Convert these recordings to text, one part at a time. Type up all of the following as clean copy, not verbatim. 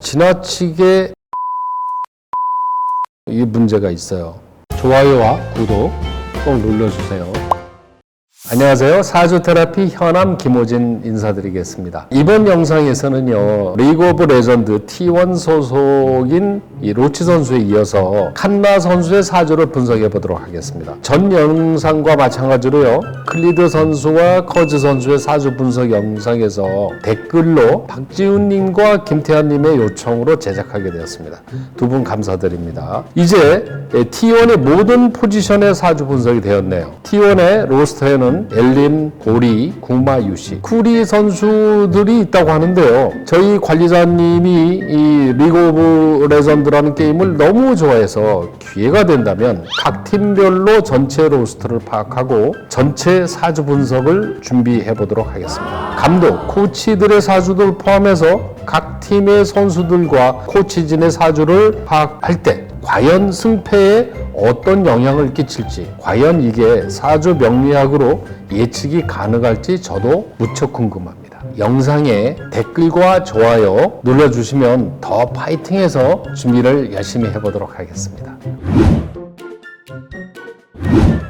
지나치게 이 문제가 있어요. 좋아요와 구독 꼭 눌러주세요. 안녕하세요. 사주테라피 현암 김호진 인사드리겠습니다. 이번 영상에서는요, 리그 오브 레전드 T1 소속인 이 로치 선수에 이어서 칸나 선수의 사주를 분석해 보도록 하겠습니다. 전 영상과 마찬가지로요, 클리드 선수와 커즈 선수의 사주 분석 영상에서 댓글로 박지훈님과 김태환님의 요청으로 제작하게 되었습니다. 두 분 감사드립니다. 이제 T1의 모든 포지션의 사주 분석이 되었네요. T1의 로스터에는 엘린, 고리, 구마, 유시, 쿠리 선수들이 있다고 하는데요. 저희 관리자님이 이 리그 오브 레전드라는 게임을 너무 좋아해서 기회가 된다면 각 팀별로 전체 로스터를 파악하고 전체 사주 분석을 준비해 보도록 하겠습니다. 감독, 코치들의 사주들 포함해서 각 팀의 선수들과 코치진의 사주를 파악할 때 과연 승패에 어떤 영향을 끼칠지, 과연 이게 사주 명리학으로 예측이 가능할지 저도 무척 궁금합니다. 영상에 댓글과 좋아요 눌러주시면 더 파이팅해서 준비를 열심히 해보도록 하겠습니다.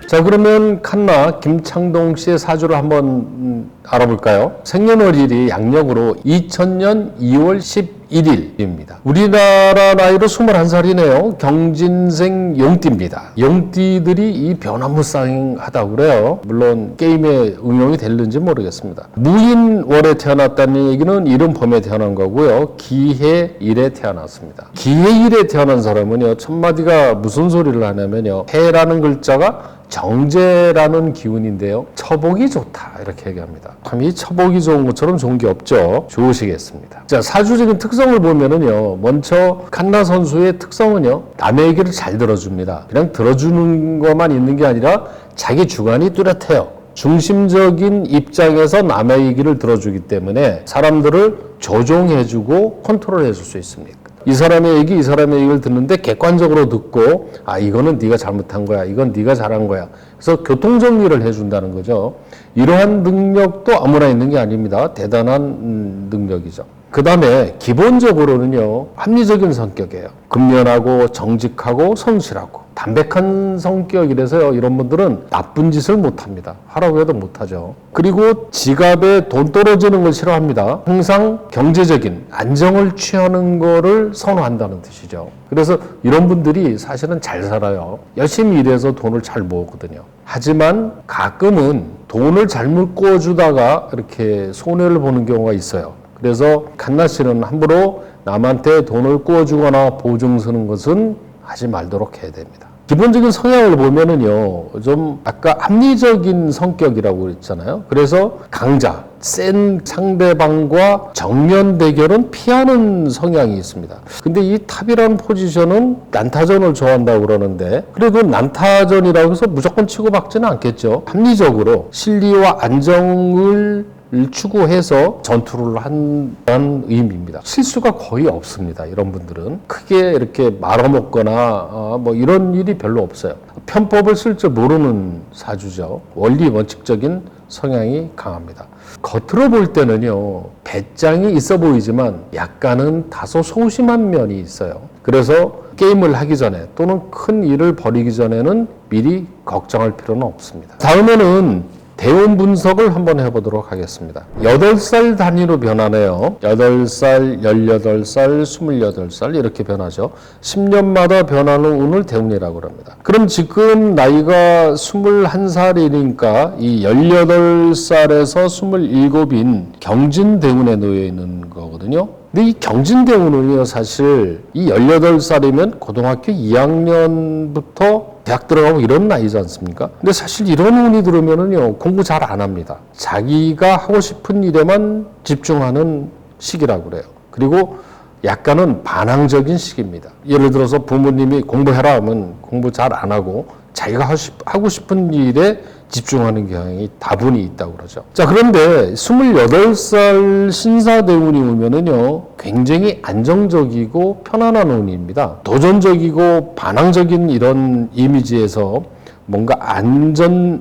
자, 그러면 칸나 김창동 씨의 사주를 한번 알아볼까요? 생년월일이 양력으로 2000년 2월 11일입니다. 우리나라 나이로 21살이네요. 경진생 용띠입니다. 용띠들이 이 변화무쌍하다고 그래요. 물론 게임에 응용이 될는지 모르겠습니다. 무인월에 태어났다는 얘기는 이른봄에 태어난 거고요. 기해일에 태어났습니다. 기해일에 태어난 사람은요, 첫마디가 무슨 소리를 하냐면요, 해라는 글자가 정제라는 기운인데요, 처복이 좋다 이렇게 얘기합니다. 참 이 처복이 좋은 것처럼 좋은 게 없죠. 좋으시겠습니다. 자, 사주적인 특성을 보면은요, 먼저 칸나 선수의 특성은요, 남의 얘기를 잘 들어줍니다. 그냥 들어주는 것만 있는 게 아니라 자기 주관이 뚜렷해요. 중심적인 입장에서 남의 얘기를 들어주기 때문에 사람들을 조종해주고 컨트롤해줄 수 있습니다. 이 사람의 얘기, 이 사람의 얘기를 듣는데 객관적으로 듣고, 아, 이거는 네가 잘못한 거야, 이건 네가 잘한 거야. 그래서 교통정리를 해준다는 거죠. 이러한 능력도 아무나 있는 게 아닙니다. 대단한 능력이죠. 그 다음에 기본적으로는요, 합리적인 성격이에요. 근면하고 정직하고 성실하고 담백한 성격이라서요, 이런 분들은 나쁜 짓을 못합니다. 하라고 해도 못하죠. 그리고 지갑에 돈 떨어지는 걸 싫어합니다. 항상 경제적인 안정을 취하는 거를 선호한다는 뜻이죠. 그래서 이런 분들이 사실은 잘 살아요. 열심히 일해서 돈을 잘 모으거든요. 하지만 가끔은 돈을 잘못 꾸어주다가 이렇게 손해를 보는 경우가 있어요. 그래서 칸나 씨는 함부로 남한테 돈을 꾸어주거나 보증 서는 것은 하지 말도록 해야 됩니다. 기본적인 성향을 보면은요, 좀 아까 합리적인 성격이라고 그랬잖아요. 그래서 강자, 센 상대방과 정면 대결은 피하는 성향이 있습니다. 근데 이 탑이라는 포지션은 난타전을 좋아한다고 그러는데, 그래도 난타전이라고 해서 무조건 치고받지는 않겠죠. 합리적으로 실리와 안정을 추구해서 전투를 한다는 의미입니다. 실수가 거의 없습니다. 이런 분들은 크게 이렇게 말아먹거나 뭐 이런 일이 별로 없어요. 편법을 쓸 줄 모르는 사주죠. 원리 원칙적인 성향이 강합니다. 겉으로 볼 때는요, 배짱이 있어 보이지만 약간은 다소 소심한 면이 있어요. 그래서 게임을 하기 전에 또는 큰 일을 벌이기 전에는 미리 걱정할 필요는 없습니다. 다음에는 대운 분석을 한번 해보도록 하겠습니다. 8살 단위로 변하네요. 8살, 18살, 28살 이렇게 변하죠. 10년마다 변하는 운을 대운이라고 합니다. 그럼 지금 나이가 21살이니까 이 18살에서 27인 경진대운에 놓여 있는 거거든요. 근데 이 경진대운은요, 사실 이 18살이면 고등학교 2학년부터 대학 들어가고 이런 나이지 않습니까? 근데 사실 이런 운이 들으면은요, 공부 잘 안 합니다. 자기가 하고 싶은 일에만 집중하는 시기라고 그래요. 그리고 약간은 반항적인 시기입니다. 예를 들어서 부모님이 공부해라 하면 공부 잘 안 하고 자기가 하고 싶은 일에 집중하는 경향이 다분히 있다고 그러죠. 자, 그런데 28살 신사대운이 오면은요, 굉장히 안정적이고 편안한 운입니다. 도전적이고 반항적인 이런 이미지에서 뭔가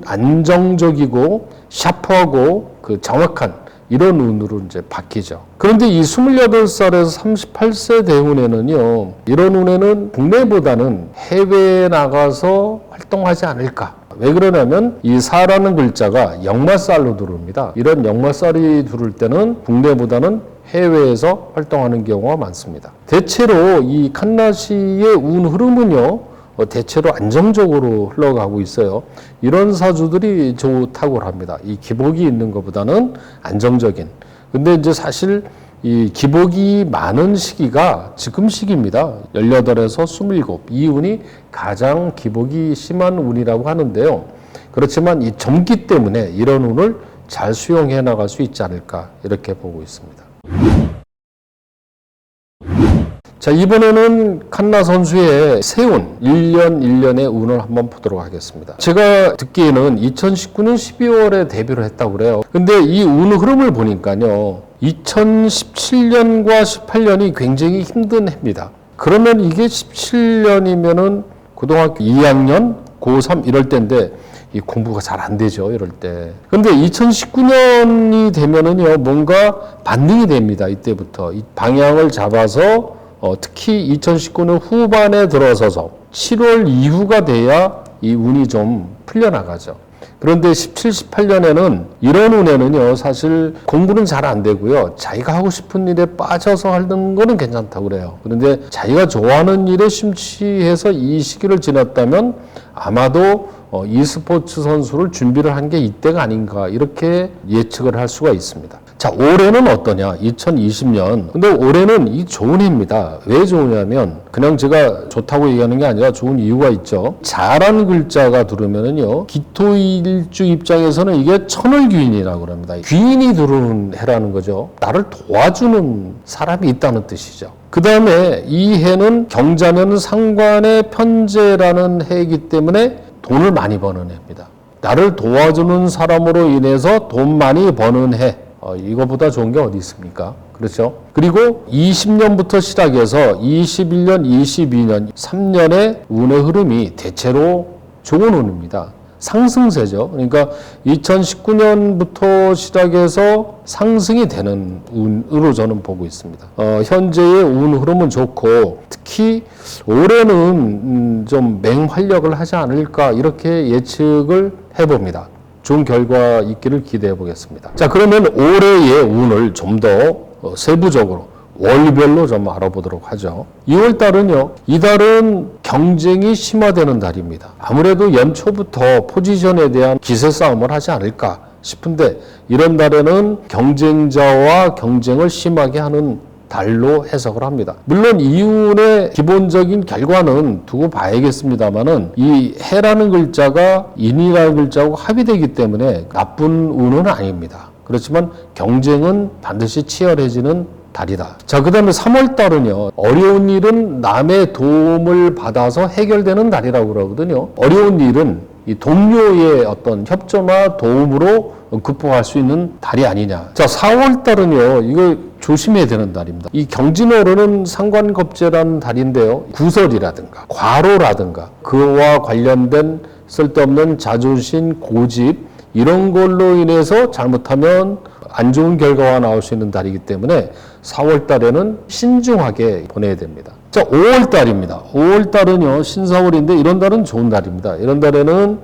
안정적이고 샤프하고 그 정확한 이런 운으로 이제 바뀌죠. 그런데 이 28살에서 38세 대운에는요, 이런 운에는 국내보다는 해외에 나가서 활동하지 않을까. 왜 그러냐면 이 사라는 글자가 역마살로 들어옵니다. 이런 역마살이 들어올 때는 국내보다는 해외에서 활동하는 경우가 많습니다. 대체로 이 칸나시의 운 흐름은요, 대체로 안정적으로 흘러가고 있어요. 이런 사주들이 좋다고 합니다. 이 기복이 있는 것보다는 안정적인. 근데 이제 사실 이 기복이 많은 시기가 지금 시기입니다. 18에서 27. 이 운이 가장 기복이 심한 운이라고 하는데요. 그렇지만 이 점기 때문에 이런 운을 잘 수용해 나갈 수 있지 않을까 이렇게 보고 있습니다. 자, 이번에는 칸나 선수의 새운 1년 1년의 운을 한번 보도록 하겠습니다. 제가 듣기에는 2019년 12월에 데뷔를 했다고 그래요. 근데 이 운 흐름을 보니까요, 2017년과 18년이 굉장히 힘든 해입니다. 그러면 이게 17년이면은 고등학교 2학년, 고3 이럴 때인데 이 공부가 잘 안 되죠, 이럴 때. 근데 2019년이 되면은요, 뭔가 반등이 됩니다. 이때부터 이 방향을 잡아서 특히 2019년 후반에 들어서서 7월 이후가 돼야 이 운이 좀 풀려나가죠. 그런데 17, 18년에는 이런 운에는요, 사실 공부는 잘 안 되고요, 자기가 하고 싶은 일에 빠져서 하는 거는 괜찮다고 그래요. 그런데 자기가 좋아하는 일에 심취해서 이 시기를 지났다면 아마도 e스포츠 선수를 준비를 한 게 이때가 아닌가 이렇게 예측을 할 수가 있습니다. 자, 올해는 어떠냐? 2020년. 근데 올해는 이 좋은 해입니다. 왜 좋으냐면 그냥 제가 좋다고 얘기하는 게 아니라 좋은 이유가 있죠. 자라는 글자가 들으면은요, 기토일주 입장에서는 이게 천을귀인이라고 합니다. 귀인이 들어오는 해라는 거죠. 나를 도와주는 사람이 있다는 뜻이죠. 그 다음에 이 해는 경자년 상관의 편제라는 해이기 때문에 돈을 많이 버는 해입니다. 나를 도와주는 사람으로 인해서 돈 많이 버는 해. 이거보다 좋은 게 어디 있습니까? 그렇죠? 그리고 20년부터 시작해서 21년, 22년, 3년의 운의 흐름이 대체로 좋은 운입니다. 상승세죠. 그러니까 2019년부터 시작해서 상승이 되는 운으로 저는 보고 있습니다. 현재의 운 흐름은 좋고 특히 올해는 좀 맹활약을 하지 않을까 이렇게 예측을 해봅니다. 좋은 결과 있기를 기대해 보겠습니다. 자, 그러면 올해의 운을 좀 더 세부적으로 월별로 좀 알아보도록 하죠. 2월 달은요, 이 달은 경쟁이 심화되는 달입니다. 아무래도 연초부터 포지션에 대한 기세 싸움을 하지 않을까 싶은데 이런 달에는 경쟁자와 경쟁을 심하게 하는 달로 해석을 합니다. 물론 이 운의 기본적인 결과는 두고 봐야겠습니다만은 이 해라는 글자가 인이라는 글자하고 합의되기 때문에 나쁜 운은 아닙니다. 그렇지만 경쟁은 반드시 치열해지는 달이다. 자, 그 다음에 3월 달은요, 어려운 일은 남의 도움을 받아서 해결되는 달이라고 그러거든요. 어려운 일은 이 동료의 어떤 협조나 도움으로 극복할 수 있는 달이 아니냐. 자, 4월 달은요, 이거 조심해야 되는 달입니다. 이 경진어로는 상관겁제라는 달인데요, 구설이라든가 과로라든가 그와 관련된 쓸데없는 자존심, 고집 이런 걸로 인해서 잘못하면 안 좋은 결과가 나올 수 있는 달이기 때문에 4월 달에는 신중하게 보내야 됩니다. 자, 5월 달입니다. 5월 달은요, 신사월인데 이런 달은 좋은 달입니다. 이런 달에는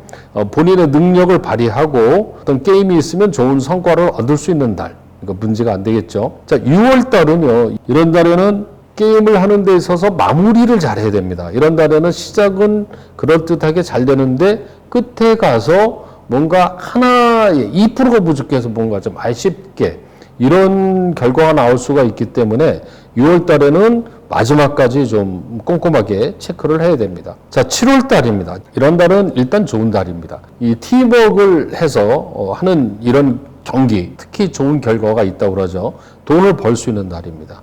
본인의 능력을 발휘하고 어떤 게임이 있으면 좋은 성과를 얻을 수 있는 달. 그러니까 문제가 안 되겠죠. 자, 6월 달은요, 이런 달에는 게임을 하는 데 있어서 마무리를 잘 해야 됩니다. 이런 달에는 시작은 그럴듯하게 잘 되는데 끝에 가서 뭔가 하나의 2%가 부족해서 뭔가 좀 아쉽게 이런 결과가 나올 수가 있기 때문에 6월 달에는 마지막까지 좀 꼼꼼하게 체크를 해야 됩니다. 자, 7월 달입니다. 이런 달은 일단 좋은 달입니다. 이 팀워크를 해서 하는 이런 경기, 특히 좋은 결과가 있다고 그러죠. 돈을 벌 수 있는 달입니다.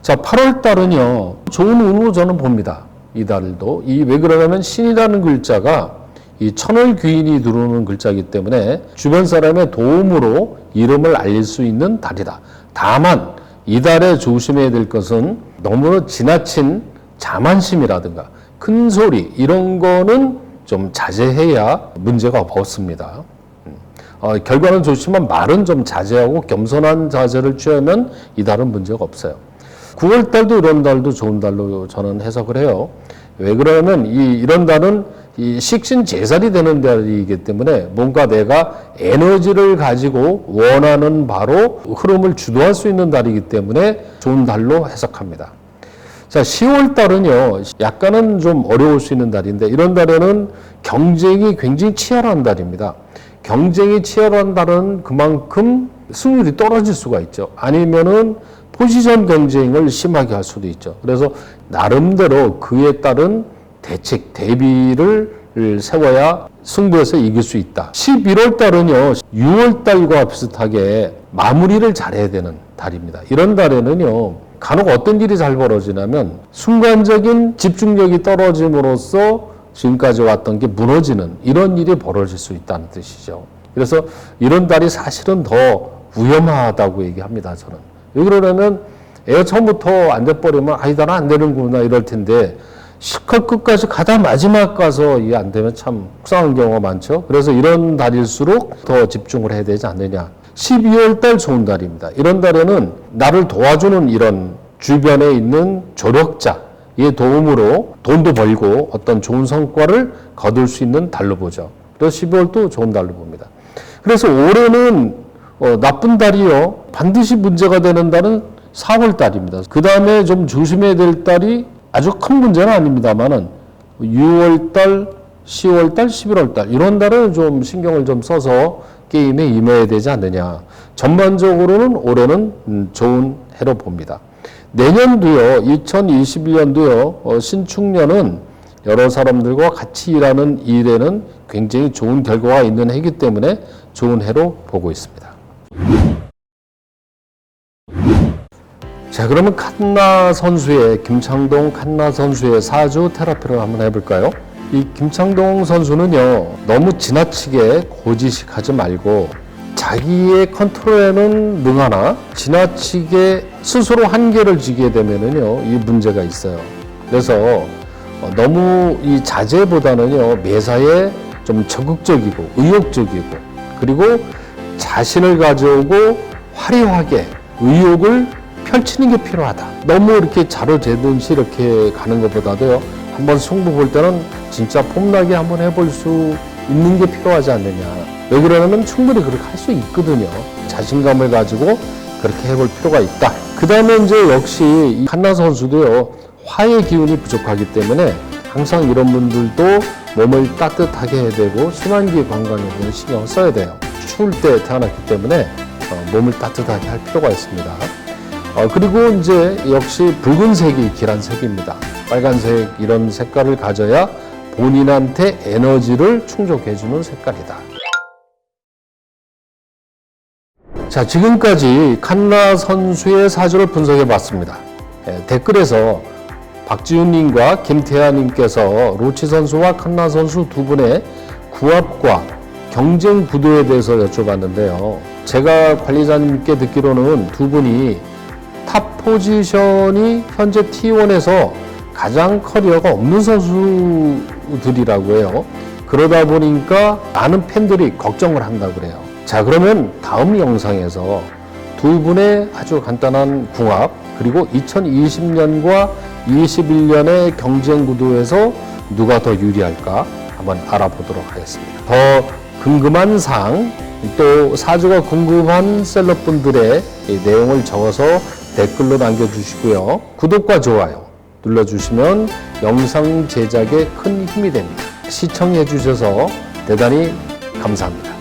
자, 8월 달은요, 좋은 운으로 저는 봅니다. 이 달도. 왜 그러냐면 신이라는 글자가 이 천을귀인이 들어오는 글자이기 때문에 주변 사람의 도움으로 이름을 알릴 수 있는 달이다. 다만 이 달에 조심해야 될 것은 너무 지나친 자만심이라든가 큰 소리 이런 거는 좀 자제해야 문제가 없습니다. 결과는 좋지만 말은 좀 자제하고 겸손한 자세를 취하면 이달은 문제가 없어요. 9월 달도 이런 달도 좋은 달로 저는 해석을 해요. 왜 그러냐면 이런 달은 이 식신 제살이 되는 달이기 때문에 뭔가 내가 에너지를 가지고 원하는 바로 흐름을 주도할 수 있는 달이기 때문에 좋은 달로 해석합니다. 자, 10월 달은요, 약간은 좀 어려울 수 있는 달인데, 이런 달에는 경쟁이 굉장히 치열한 달입니다. 경쟁이 치열한 달은 그만큼 승률이 떨어질 수가 있죠. 아니면은 포지션 경쟁을 심하게 할 수도 있죠. 그래서 나름대로 그에 따른 대책, 대비를 세워야 승부에서 이길 수 있다. 11월 달은요, 6월 달과 비슷하게 마무리를 잘해야 되는 달입니다. 이런 달에는요, 간혹 어떤 일이 잘 벌어지냐면 순간적인 집중력이 떨어짐으로써 지금까지 왔던 게 무너지는 이런 일이 벌어질 수 있다는 뜻이죠. 그래서 이런 달이 사실은 더 위험하다고 얘기합니다, 저는. 왜 그러냐면 애가 처음부터 안 돼버리면 나는 안 되는구나 이럴 텐데 실컷 끝까지 가다 마지막 가서 이게 안 되면 참 속상한 경우가 많죠. 그래서 이런 달일수록 더 집중을 해야 되지 않느냐. 12월 달 좋은 달입니다. 이런 달에는 나를 도와주는 이런 주변에 있는 조력자의 도움으로 돈도 벌고 어떤 좋은 성과를 거둘 수 있는 달로 보죠. 그래서 12월도 좋은 달로 봅니다. 그래서 올해는 나쁜 달이요. 반드시 문제가 되는 달은 4월 달입니다. 그 다음에 좀 조심해야 될 달이 아주 큰 문제는 아닙니다만은 6월 달, 10월 달, 11월 달 이런 달은 좀 신경을 좀 써서 게임에 임해야 되지 않느냐. 전반적으로는 올해는 좋은 해로 봅니다. 내년도요, 2021년도요, 신축년은 여러 사람들과 같이 일하는 일에는 굉장히 좋은 결과가 있는 해이기 때문에 좋은 해로 보고 있습니다. 자, 그러면 김창동 칸나 선수의 사주 테라피를 한번 해볼까요? 이 김창동 선수는요, 너무 지나치게 고지식하지 말고 자기의 컨트롤에는 능하나 지나치게 스스로 한계를 지게 되면은요, 이 문제가 있어요. 그래서 너무 이 자제보다는요, 매사에 좀 적극적이고 의욕적이고 그리고 자신을 가져오고 화려하게 의욕을 펼치는 게 필요하다. 너무 이렇게 자로재듯이 이렇게 가는 것보다도요, 한번 승부 볼 때는 진짜 폼나게 한번 해볼 수 있는 게 필요하지 않느냐. 왜 그러냐면 충분히 그렇게 할 수 있거든요. 자신감을 가지고 그렇게 해볼 필요가 있다. 그 다음에 이제 역시 이 칸나 선수도요, 화의 기운이 부족하기 때문에 항상 이런 분들도 몸을 따뜻하게 해야 되고 순환기 관광에 신경을 써야 돼요. 추울 때 태어났기 때문에 몸을 따뜻하게 할 필요가 있습니다. 그리고 이제 역시 붉은색이 길한 색입니다. 빨간색 이런 색깔을 가져야 본인한테 에너지를 충족해주는 색깔이다. 자, 지금까지 칸나 선수의 사주를 분석해 봤습니다. 댓글에서 박지훈님과 김태하님께서 로치 선수와 칸나 선수 두 분의 구합과 경쟁 구도에 대해서 여쭤봤는데요. 제가 관리자님께 듣기로는 두 분이 탑 포지션이 현재 T1에서 가장 커리어가 없는 선수들이라고 해요. 그러다 보니까 많은 팬들이 걱정을 한다고 그래요. 자, 그러면 다음 영상에서 두 분의 아주 간단한 궁합 그리고 2020년과 21년의 경쟁 구도에서 누가 더 유리할까 한번 알아보도록 하겠습니다. 더 궁금한 사항 또 사주가 궁금한 셀럽분들의 내용을 적어서 댓글로 남겨주시고요. 구독과 좋아요 눌러주시면 영상 제작에 큰 힘이 됩니다. 시청해 주셔서 대단히 감사합니다.